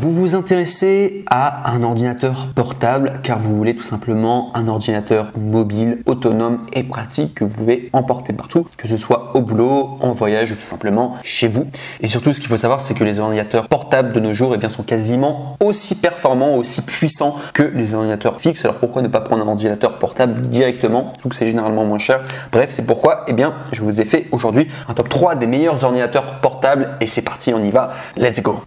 Vous vous intéressez à un ordinateur portable car vous voulez tout simplement un ordinateur mobile, autonome et pratique que vous pouvez emporter partout, que ce soit au boulot, en voyage ou tout simplement chez vous. Et surtout, ce qu'il faut savoir, c'est que les ordinateurs portables de nos jours sont quasiment aussi performants, aussi puissants que les ordinateurs fixes. Alors pourquoi ne pas prendre un ordinateur portable directement, vu que c'est généralement moins cher. Bref, c'est pourquoi je vous ai fait aujourd'hui un top 3 des meilleurs ordinateurs portables et c'est parti, on y va, let's go.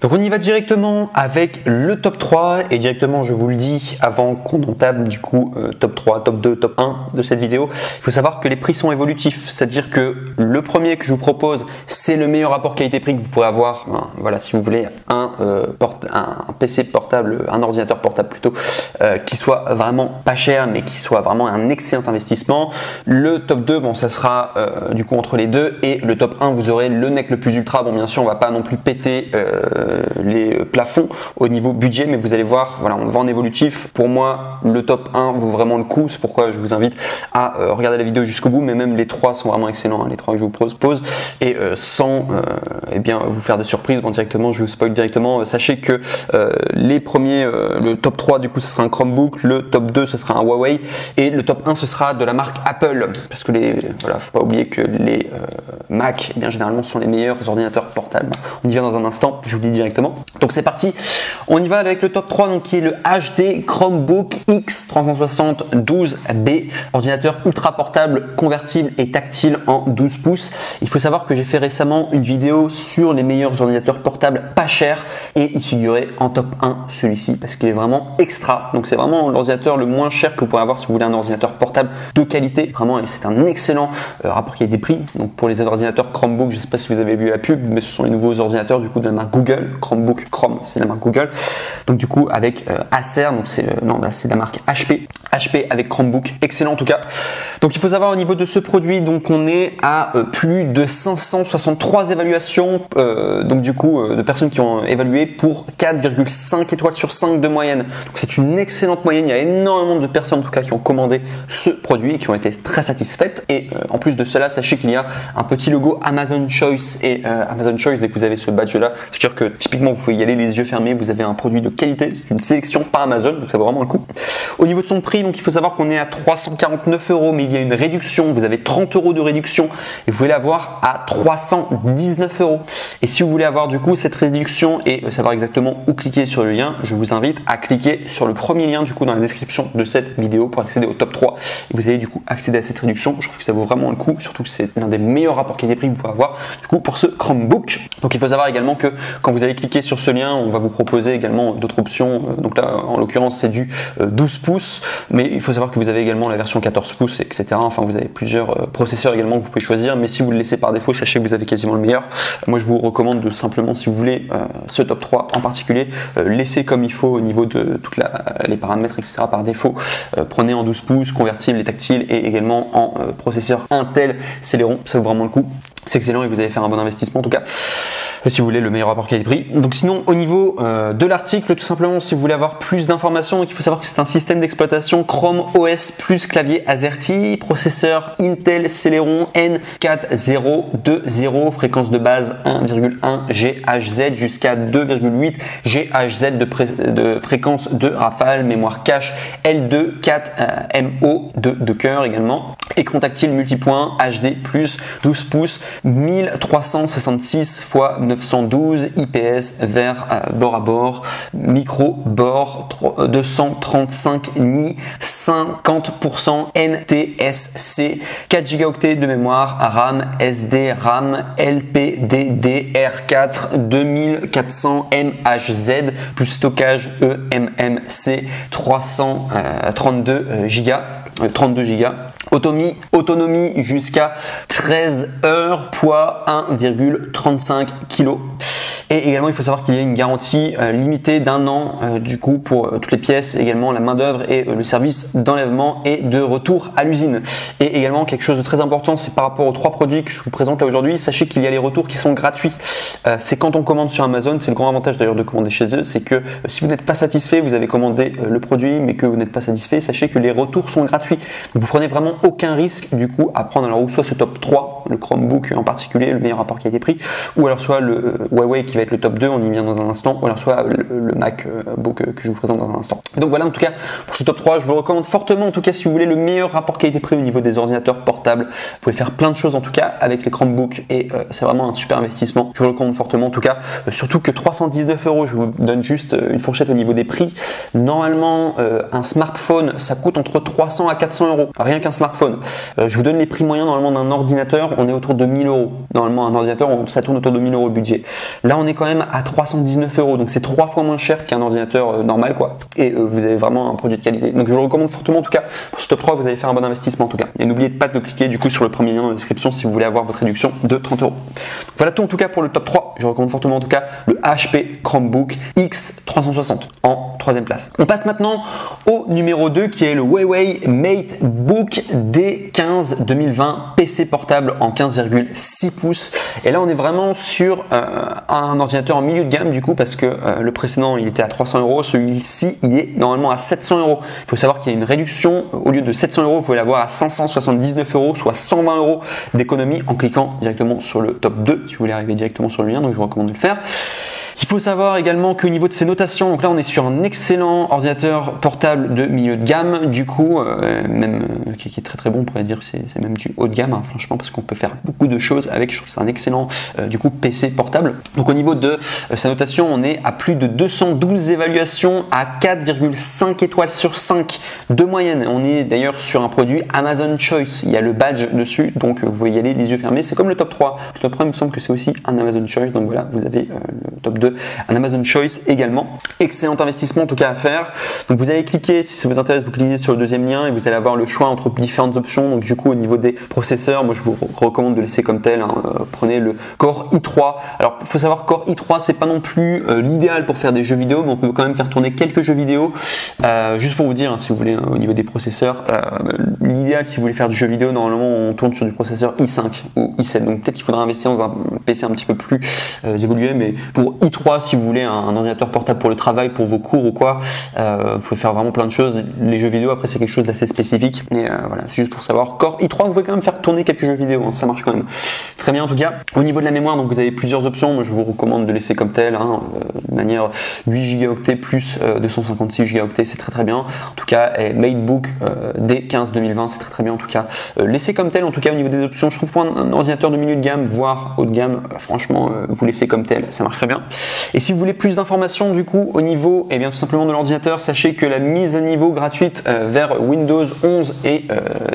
Donc on y va directement avec le top 3 et directement je vous le dis avant qu'on entame du coup top 3, top 2, top 1 de cette vidéo. Il faut savoir que les prix sont évolutifs, c'est-à-dire que le premier que je vous propose c'est le meilleur rapport qualité-prix que vous pourrez avoir. Voilà, si vous voulez un PC portable, un ordinateur portable plutôt, qui soit vraiment pas cher mais qui soit vraiment un excellent investissement. Le top 2, ça sera du coup entre les deux et le top 1 vous aurez le NEC le plus ultra. Bon bien sûr on va pas non plus péter les plafonds au niveau budget, mais vous allez voir, voilà, on va en évolutif. Pour moi, le top 1 vaut vraiment le coup. C'est pourquoi je vous invite à regarder la vidéo jusqu'au bout, mais même les 3 sont vraiment excellents, hein, les 3 que je vous propose. Et sans vous faire de surprise, directement, je vous spoil directement. Sachez que les premiers, le top 3 du coup ce sera un Chromebook, le top 2 ce sera un Huawei et le top 1 ce sera de la marque Apple, parce que faut pas oublier que les Mac généralement sont les meilleurs ordinateurs portables. On y vient dans un instant, je vous le dis directement. Donc c'est parti, on y va avec le top 3 donc, qui est le HD Chromebook X360 12B, ordinateur ultra portable, convertible et tactile en 12 pouces. Il faut savoir que j'ai fait récemment une vidéo sur les meilleurs ordinateurs portables pas chers et il figurait en top 1 celui-ci parce qu'il est vraiment extra. Donc c'est vraiment l'ordinateur le moins cher que vous pourrez avoir si vous voulez un ordinateur portable de qualité. Vraiment, c'est un excellent rapport qualité-prix. Donc pour les ordinateurs Chromebook, je ne sais pas si vous avez vu la pub, mais ce sont les nouveaux ordinateurs du coup de la marque Google. Chromebook, Chrome, c'est la marque Google. Donc du coup avec Acer, donc c'est la marque HP. HP avec Chromebook, excellent en tout cas. Donc il faut savoir au niveau de ce produit, donc on est à plus de 563 évaluations, donc du coup de personnes qui ont évalué pour 4,5 étoiles sur 5 de moyenne. Donc c'est une excellente moyenne. Il y a énormément de personnes en tout cas qui ont commandé ce produit et qui ont été très satisfaites. Et en plus de cela, sachez qu'il y a un petit logo Amazon Choice et Amazon Choice, dès que vous avez ce badge là, c'est-à-dire que typiquement vous pouvez y aller les yeux fermés, vous avez un produit de qualité, c'est une sélection par Amazon, donc ça vaut vraiment le coup. Au niveau de son prix, donc il faut savoir qu'on est à 349 €, mais il y a une réduction, vous avez 30 € de réduction et vous pouvez l'avoir à 319 €. Et si vous voulez avoir du coup cette réduction et savoir exactement où cliquer sur le lien, je vous invite à cliquer sur le premier lien du coup dans la description de cette vidéo pour accéder au top 3 et vous allez du coup accéder à cette réduction. Je trouve que ça vaut vraiment le coup, surtout que c'est l'un des meilleurs rapports qualité-prix que vous pouvez avoir du coup pour ce Chromebook. Donc il faut savoir également que quand vous allez cliquer sur ce lien, on va vous proposer également d'autres options. Donc là en l'occurrence c'est du 12 pouces, mais il faut savoir que vous avez également la version 14 pouces, etc. Enfin vous avez plusieurs processeurs également que vous pouvez choisir, mais si vous le laissez par défaut, sachez que vous avez quasiment le meilleur. Moi je vous recommande de simplement, si vous voulez ce top 3 en particulier, laissez comme il faut au niveau de toutes les paramètres, etc. par défaut. Prenez en 12 pouces, convertible et tactile et également en processeur Intel Celeron, ça vaut vraiment le coup. C'est excellent et vous allez faire un bon investissement en tout cas. Si vous voulez le meilleur rapport qualité-prix. Donc sinon au niveau de l'article, tout simplement si vous voulez avoir plus d'informations, il faut savoir que c'est un système d'exploitation Chrome OS plus clavier AZERTY, processeur Intel Celeron N4020, fréquence de base 1,1 GHz jusqu'à 2,8 GHz de fréquence de rafale, mémoire cache L2, 4 MO de cœur également, écran tactile multipoint HD+, 12 pouces, 1366 x 912 IPS vert bord à bord, micro bord 235 Ni, 50% NTSC, 4 Go de mémoire RAM, SD RAM, LPDDR4, 2400 MHz plus stockage eMMC 32 Go. Autonomie jusqu'à 13 heures, poids 1,35 kg. Et également il faut savoir qu'il y a une garantie limitée d'1 an du coup pour toutes les pièces, également la main d'œuvre et le service d'enlèvement et de retour à l'usine. Et également quelque chose de très important, c'est par rapport aux 3 produits que je vous présente là aujourd'hui, sachez qu'il y a les retours qui sont gratuits. C'est quand on commande sur Amazon, c'est le grand avantage d'ailleurs de commander chez eux, c'est que si vous n'êtes pas satisfait, vous avez commandé le produit mais que vous n'êtes pas satisfait, sachez que les retours sont gratuits. Donc vous prenez vraiment aucun risque du coup à prendre alors ou soit ce top 3, le Chromebook en particulier, le meilleur rapport qualité-prix, ou alors soit le Huawei qui va être le top 2, on y vient dans un instant, ou alors soit le MacBook que je vous présente dans un instant. Donc voilà, en tout cas pour ce top 3, je vous le recommande fortement. En tout cas, si vous voulez le meilleur rapport qualité-prix au niveau des ordinateurs portables, vous pouvez faire plein de choses en tout cas avec les Chromebooks et c'est vraiment un super investissement. Je vous le recommande fortement en tout cas, surtout que 319 €, je vous donne juste une fourchette au niveau des prix. Normalement, un smartphone, ça coûte entre 300 à 400 €, rien qu'un smartphone. Je vous donne les prix moyens normalement d'un ordinateur, on est autour de 1000 €. Normalement, un ordinateur, ça tourne autour de 1000 € le budget. Là, on est quand même à 319 €, donc c'est 3 fois moins cher qu'un ordinateur normal, quoi. Et vous avez vraiment un produit de qualité. Donc je vous le recommande fortement en tout cas. Pour ce top 3, vous allez faire un bon investissement en tout cas. Et n'oubliez pas de cliquer du coup sur le premier lien dans la description si vous voulez avoir votre réduction de 30 €. Donc voilà tout en tout cas pour le top 3. Je recommande fortement en tout cas le HP Chromebook X360 en 3e place. On passe maintenant au numéro 2 qui est le Huawei MateBook D15 2020 PC portable en 15,6 pouces. Et là on est vraiment sur un ordinateur en milieu de gamme du coup parce que le précédent il était à 300 €, celui-ci il est normalement à 700 €. Il faut savoir qu'il y a une réduction, au lieu de 700 €, vous pouvez l'avoir à 579 €, soit 120 € d'économie en cliquant directement sur le top 2 si vous voulez arriver directement sur le lien, donc je vous recommande de le faire. Il faut savoir également qu'au niveau de ses notations, donc là on est sur un excellent ordinateur portable de milieu de gamme, du coup, qui est très très bon, on pourrait dire que c'est même du haut de gamme, hein, franchement, parce qu'on peut faire beaucoup de choses avec. Je trouve que c'est un excellent du coup PC portable. Donc au niveau de sa notation, on est à plus de 212 évaluations à 4,5 étoiles sur 5 de moyenne. On est d'ailleurs sur un produit Amazon Choice, il y a le badge dessus, donc vous pouvez y aller les yeux fermés. C'est comme le top 3. Le top 3 il me semble que c'est aussi un Amazon Choice, donc voilà, vous avez le top 2, un Amazon Choice également. Excellent investissement en tout cas à faire. Donc vous allez cliquer, si ça vous intéresse, vous cliquez sur le deuxième lien et vous allez avoir le choix entre différentes options. Donc du coup au niveau des processeurs, moi je vous recommande de laisser comme tel, hein. Prenez le Core i3. Alors il faut savoir Core i3 c'est pas non plus l'idéal pour faire des jeux vidéo, mais on peut quand même faire tourner quelques jeux vidéo. Juste pour vous dire, hein, si vous voulez, au niveau des processeurs, l'idéal si vous voulez faire du jeu vidéo, normalement on tourne sur du processeur i5 ou i7. Donc peut-être qu'il faudra investir dans un PC un petit peu plus évolué, mais pour i3 si vous voulez un ordinateur portable pour le travail, pour vos cours ou quoi, vous pouvez faire vraiment plein de choses. Les jeux vidéo après c'est quelque chose d'assez spécifique, mais voilà, c'est juste pour savoir. Core i3 vous pouvez quand même faire tourner quelques jeux vidéo, hein, ça marche quand même très bien en tout cas. Au niveau de la mémoire, donc vous avez plusieurs options, moi je vous recommande de laisser comme tel, hein, de manière 8 Go plus 256 Go, c'est très très bien. En tout cas MateBook D15 2020 c'est très très bien en tout cas. Laissez comme tel en tout cas au niveau des options, je trouve pour un ordinateur de milieu de gamme voire haut de gamme, franchement vous laissez comme tel, ça marche très bien. Et si vous voulez plus d'informations du coup au niveau tout simplement de l'ordinateur, sachez que la mise à niveau gratuite vers Windows 11 est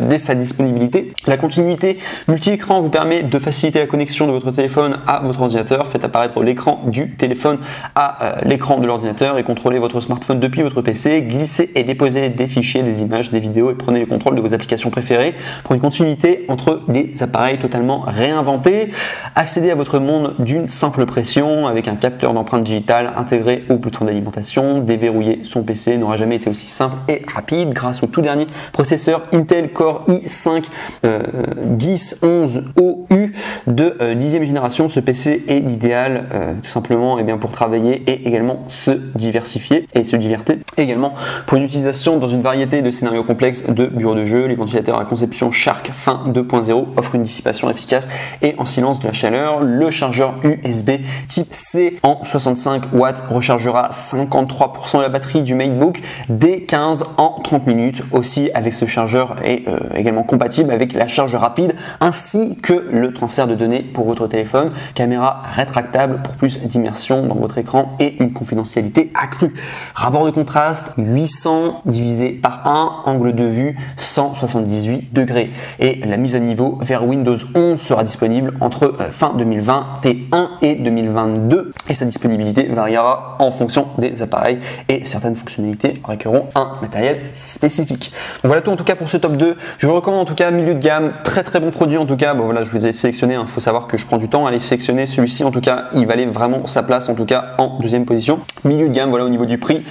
dès sa disponibilité. La continuité multi-écran vous permet de faciliter la connexion de votre téléphone à votre ordinateur. Faites apparaître l'écran du téléphone à l'écran de l'ordinateur et contrôlez votre smartphone depuis votre PC. Glissez et déposez des fichiers, des images, des vidéos et prenez le contrôle de vos applications préférées pour une continuité entre les appareils totalement réinventés. Accédez à votre monde d'une simple pression avec un capteur d'empreinte digitale intégré au bouton d'alimentation. Déverrouiller son PC n'aura jamais été aussi simple et rapide grâce au tout dernier processeur Intel Core i5 1011OU de 10e génération. Ce PC est l'idéal tout simplement pour travailler et également se diversifier et se divertir également pour une utilisation dans une variété de scénarios complexes de bureaux de jeu. Les ventilateurs à conception Shark Fin 2.0 offrent une dissipation efficace et en silence de la chaleur. Le chargeur USB type C en 65 watts rechargera 53% de la batterie du MateBook D15 en 30 minutes. Aussi avec ce chargeur est également compatible avec la charge rapide ainsi que le transfert de données pour votre téléphone. Caméra rétractable pour plus d'immersion dans votre écran et une confidentialité accrue. Rapport de contraste 800 divisé par 1, angle de vue 178 degrés. Et la mise à niveau vers Windows 11 sera disponible entre fin 2021 et 2022 et sa disponibilité variera en fonction des appareils et certaines fonctionnalités requerront un matériel spécifique. Donc voilà tout en tout cas pour ce top 2. Je vous recommande en tout cas milieu de gamme, très très bon produit en tout cas. Bon voilà, je vous ai sélectionné Il faut savoir que je prends du temps à les sélectionner. Celui-ci, en tout cas, il valait vraiment sa place, en tout cas en deuxième position. Milieu de gamme, voilà, au niveau du prix,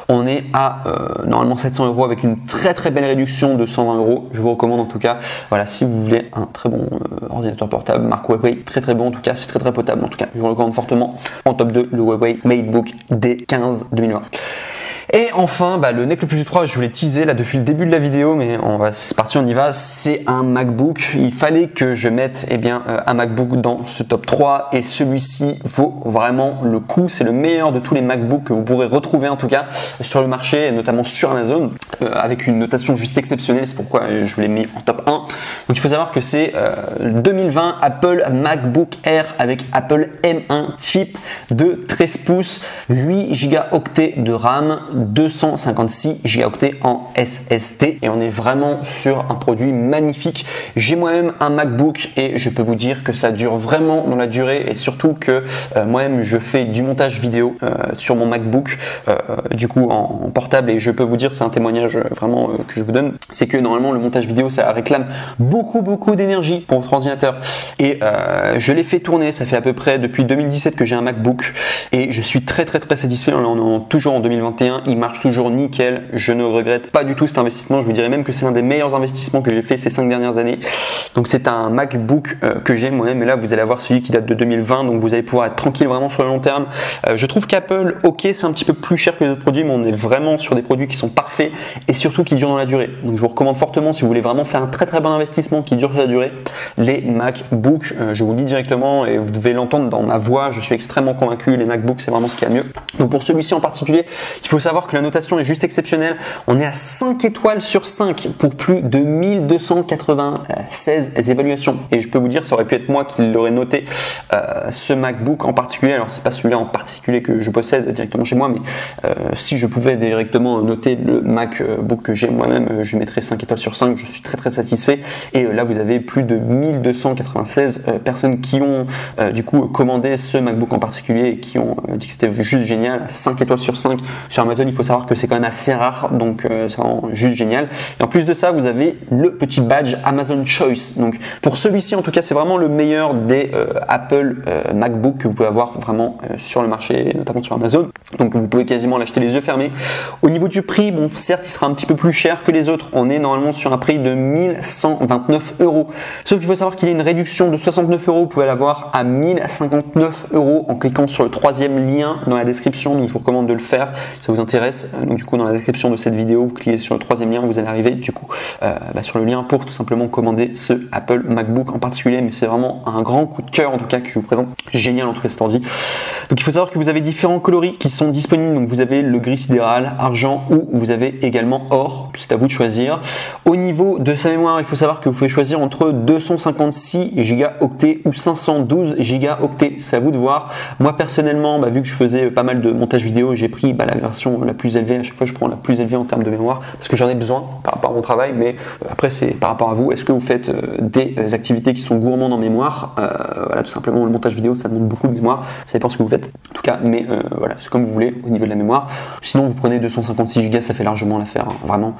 on est à normalement 700 € avec une très belle réduction de 120 €. Je vous recommande en tout cas, voilà, si vous voulez un très bon ordinateur portable, marque Huawei, très bon en tout cas, c'est très potable en tout cas. Je vous recommande fortement. En top 2, le Huawei MateBook D15 2020. Et enfin, le Nec le plus ultra, je vous l'ai teasé là depuis le début de la vidéo, mais c'est parti, on y va. C'est un MacBook. Il fallait que je mette un MacBook dans ce top 3 et celui-ci vaut vraiment le coup. C'est le meilleur de tous les MacBooks que vous pourrez retrouver en tout cas sur le marché, notamment sur Amazon, avec une notation juste exceptionnelle. C'est pourquoi je vous l'ai mis en top 1. Donc il faut savoir que c'est 2020 Apple MacBook Air avec Apple M1 chip de 13 pouces, 8 Go de RAM, 256 Go en SSD et on est vraiment sur un produit magnifique. J'ai moi-même un MacBook et je peux vous dire que ça dure vraiment dans la durée et surtout que moi-même je fais du montage vidéo sur mon MacBook du coup en portable et je peux vous dire, c'est un témoignage vraiment que je vous donne, c'est que normalement le montage vidéo ça réclame beaucoup d'énergie pour votre ordinateur et je l'ai fait tourner, ça fait à peu près depuis 2017 que j'ai un MacBook et je suis très satisfait. Là on est toujours en 2021, il marche toujours nickel, je ne regrette pas du tout cet investissement, je vous dirais même que c'est un des meilleurs investissements que j'ai fait ces 5 dernières années. Donc c'est un MacBook que j'aime moi-même et là vous allez avoir celui qui date de 2020, donc vous allez pouvoir être tranquille vraiment sur le long terme. Je trouve qu'Apple, ok, c'est un petit peu plus cher que les autres produits, mais on est vraiment sur des produits qui sont parfaits et surtout qui durent dans la durée. Donc je vous recommande fortement, si vous voulez vraiment faire un très bon investissement qui dure sur la durée, les MacBooks, je vous le dis directement et vous devez l'entendre dans ma voix, je suis extrêmement convaincu, les MacBooks c'est vraiment ce qu'il y a de mieux. Donc pour celui-ci en particulier, il faut savoir que la notation est juste exceptionnelle. On est à 5 étoiles sur 5 pour plus de 1296 évaluations. Et je peux vous dire, ça aurait pu être moi qui l'aurais noté, ce MacBook en particulier. Alors, c'est pas celui-là en particulier que je possède directement chez moi, mais si je pouvais directement noter le MacBook que j'ai moi-même, je mettrais 5 étoiles sur 5. Je suis très satisfait. Et là, vous avez plus de 1296 personnes qui ont du coup commandé ce MacBook en particulier et qui ont dit que c'était juste génial. 5 étoiles sur 5 sur Amazon. Il faut savoir que c'est quand même assez rare, donc c'est vraiment juste génial. Et en plus de ça, vous avez le petit badge Amazon Choice. Donc pour celui-ci, en tout cas, c'est vraiment le meilleur des Apple MacBook que vous pouvez avoir vraiment sur le marché, notamment sur Amazon. Donc vous pouvez quasiment l'acheter les yeux fermés. Au niveau du prix, bon, certes, il sera un petit peu plus cher que les autres. On est normalement sur un prix de 1129 €. Sauf qu'il faut savoir qu'il y a une réduction de 69 €. Vous pouvez l'avoir à 1059 € en cliquant sur le 3e lien dans la description. Donc je vous recommande de le faire si ça vous intéresse. Donc du coup dans la description de cette vidéo, vous cliquez sur le 3e lien, vous allez arriver du coup sur le lien pour tout simplement commander ce Apple MacBook en particulier. Mais c'est vraiment un grand coup de cœur en tout cas que je vous présente. Génial en tout cas cet ordi. Donc il faut savoir que vous avez différents coloris qui sont disponibles. Donc vous avez le gris sidéral, argent ou vous avez également or. C'est à vous de choisir. Au niveau de sa mémoire, il faut savoir que vous pouvez choisir entre 256 Go ou 512 Go. C'est à vous de voir. Moi personnellement, vu que je faisais pas mal de montage vidéo, j'ai pris la version la plus élevée. À chaque fois, je prends la plus élevée en termes de mémoire parce que j'en ai besoin par rapport à mon travail. Mais après, c'est par rapport à vous. Est-ce que vous faites des activités qui sont gourmandes en mémoire? Voilà, tout simplement, le montage vidéo, ça demande beaucoup de mémoire. Ça dépend ce que vous faites. En tout cas, mais voilà, c'est comme vous voulez au niveau de la mémoire. Sinon, vous prenez 256 Go, ça fait largement l'affaire, hein, vraiment,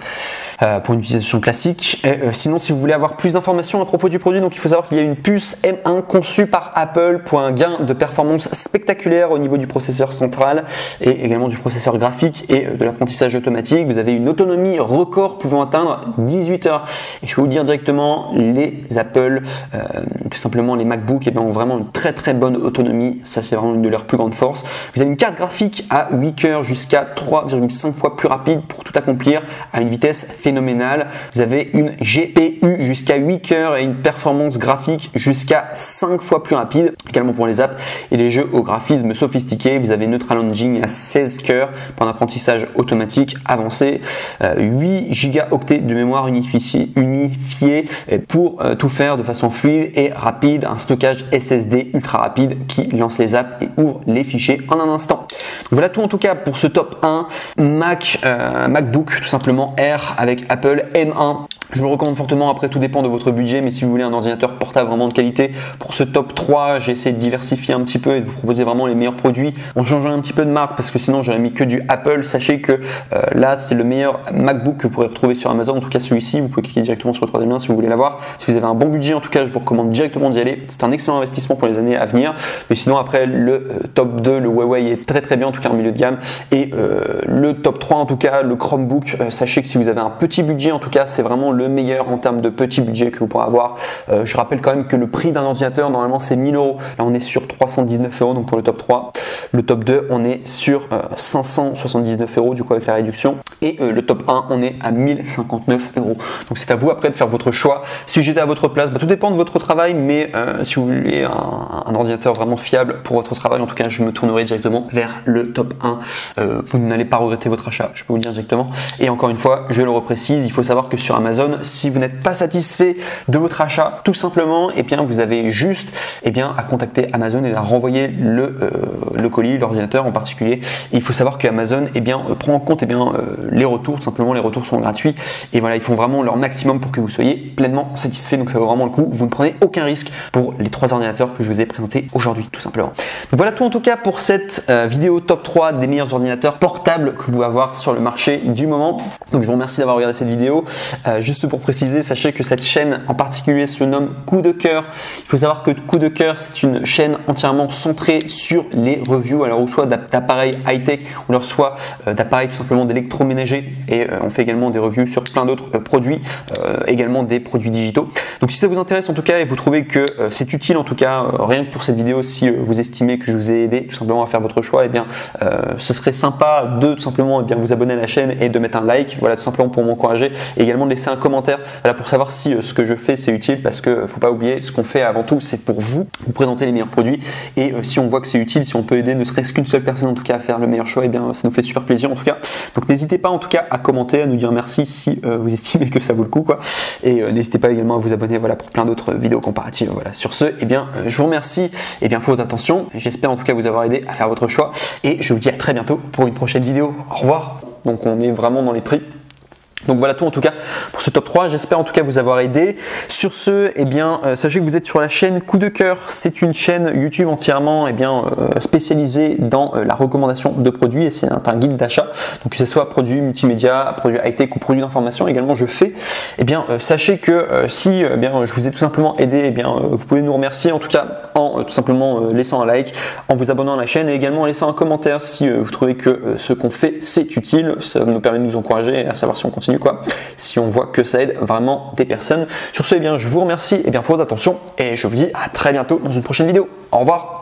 pour une utilisation classique. Et, sinon, si vous voulez avoir plus d'informations à propos du produit, donc il faut savoir qu'il y a une puce M1 conçue par Apple pour un gain de performance spectaculaire au niveau du processeur central et également du processeur graphique et de l'apprentissage automatique. Vous avez une autonomie record pouvant atteindre 18 heures. Et je vais vous dire directement, les Apple, tout simplement les MacBook, ont vraiment une très bonne autonomie. Ça, c'est vraiment une de leurs plus grandes forces. Vous avez une carte graphique à 8 cœurs jusqu'à 3,5 fois plus rapide pour tout accomplir à une vitesse phénoménale. Vous avez une GPU jusqu'à 8 cœurs et une performance graphique jusqu'à 5 fois plus rapide, également pour les apps et les jeux au graphisme sophistiqué. Vous avez Neutral Engine à 16 cœurs pour un apprentissage automatique avancé, 8 Go de mémoire unifiée pour tout faire de façon fluide et rapide, un stockage SSD ultra rapide qui lance les apps et ouvre les fichiers en un instant. Donc voilà tout en tout cas pour ce top 1 MacBook tout simplement Air avec Apple M1 Je vous le recommande fortement. Après, tout dépend de votre budget, mais si vous voulez un ordinateur portable vraiment de qualité pour ce top 3, j'ai essayé de diversifier un petit peu et de vous proposer vraiment les meilleurs produits en changeant un petit peu de marque, parce que sinon j'aurais mis que du Apple. Sachez que là c'est le meilleur MacBook que vous pourrez retrouver sur Amazon, en tout cas celui-ci. Vous pouvez cliquer directement sur le troisième lien si vous voulez l'avoir. Si vous avez un bon budget, en tout cas je vous recommande directement d'y aller. C'est un excellent investissement pour les années à venir. Mais sinon après le top 2, le Huawei est très bien, en tout cas en milieu de gamme. Et le top 3 en tout cas, le Chromebook, sachez que si vous avez un petit budget, en tout cas c'est vraiment le meilleur en termes de petit budget que vous pourrez avoir. Je rappelle quand même que le prix d'un ordinateur normalement c'est 1000 €. Là on est sur 319 € donc pour le top 3. Le top 2 on est sur 579 € du coup avec la réduction. Et le top 1 on est à 1059 €. Donc c'est à vous après de faire votre choix. Si j'étais à votre place, tout dépend de votre travail, mais si vous voulez un ordinateur vraiment fiable pour votre travail, en tout cas je me tournerai directement vers le top 1. Vous n'allez pas regretter votre achat, je peux vous le dire directement. Et encore une fois, je le reprécise, il faut savoir que sur Amazon, si vous n'êtes pas satisfait de votre achat, tout simplement, vous avez juste à contacter Amazon et à renvoyer le colis, l'ordinateur en particulier. Et il faut savoir que Amazon prend en compte les retours, tout simplement les retours sont gratuits et voilà, ils font vraiment leur maximum pour que vous soyez pleinement satisfait, donc ça vaut vraiment le coup. Vous ne prenez aucun risque pour les 3 ordinateurs que je vous ai présentés aujourd'hui, tout simplement. Donc voilà tout en tout cas pour cette vidéo top 3 des meilleurs ordinateurs portables que vous pouvez avoir sur le marché du moment. Donc je vous remercie d'avoir regardé cette vidéo. Juste pour préciser, sachez que cette chaîne en particulier se nomme Coup de cœur. Il faut savoir que Coup de cœur, c'est une chaîne entièrement centrée sur les reviews, alors ou soit d'appareils high-tech ou alors soit d'appareils tout simplement d'électroménager, et on fait également des reviews sur plein d'autres produits, également des produits digitaux. Donc si ça vous intéresse en tout cas et vous trouvez que c'est utile en tout cas, rien que pour cette vidéo, si vous estimez que je vous ai aidé tout simplement à faire votre choix, ce serait sympa de tout simplement vous abonner à la chaîne et de mettre un like, voilà, tout simplement pour m'encourager, et également de laisser un commentaire, voilà, pour savoir si ce que je fais c'est utile, parce que faut pas oublier, ce qu'on fait avant tout c'est pour vous présenter les meilleurs produits, et si on voit que c'est utile, si on peut aider ne serait-ce qu'une seule personne en tout cas à faire le meilleur choix, ça nous fait super plaisir en tout cas. Donc n'hésitez pas en tout cas à commenter, à nous dire merci si vous estimez que ça vaut le coup, quoi. Et n'hésitez pas également à vous abonner, voilà, pour plein d'autres vidéos comparatives. Voilà. Sur ce, je vous remercie pour votre attention. J'espère en tout cas vous avoir aidé à faire votre choix, et je vous dis à très bientôt pour une prochaine vidéo. Au revoir. Donc on est vraiment dans les prix. Donc voilà tout en tout cas pour ce top 3, j'espère en tout cas vous avoir aidé. Sur ce, sachez que vous êtes sur la chaîne Coup de cœur. C'est une chaîne YouTube entièrement spécialisée dans la recommandation de produits, et c'est un guide d'achat. Donc que ce soit produits multimédia, produits high-tech ou produits d'information également je fais. Sachez que si je vous ai tout simplement aidé, vous pouvez nous remercier en tout cas en tout simplement laissant un like, en vous abonnant à la chaîne, et également en laissant un commentaire si vous trouvez que ce qu'on fait c'est utile. Ça nous permet de nous encourager à savoir si on continue, si on voit que ça aide vraiment des personnes. Sur ce, je vous remercie pour votre attention, et je vous dis à très bientôt dans une prochaine vidéo. Au revoir.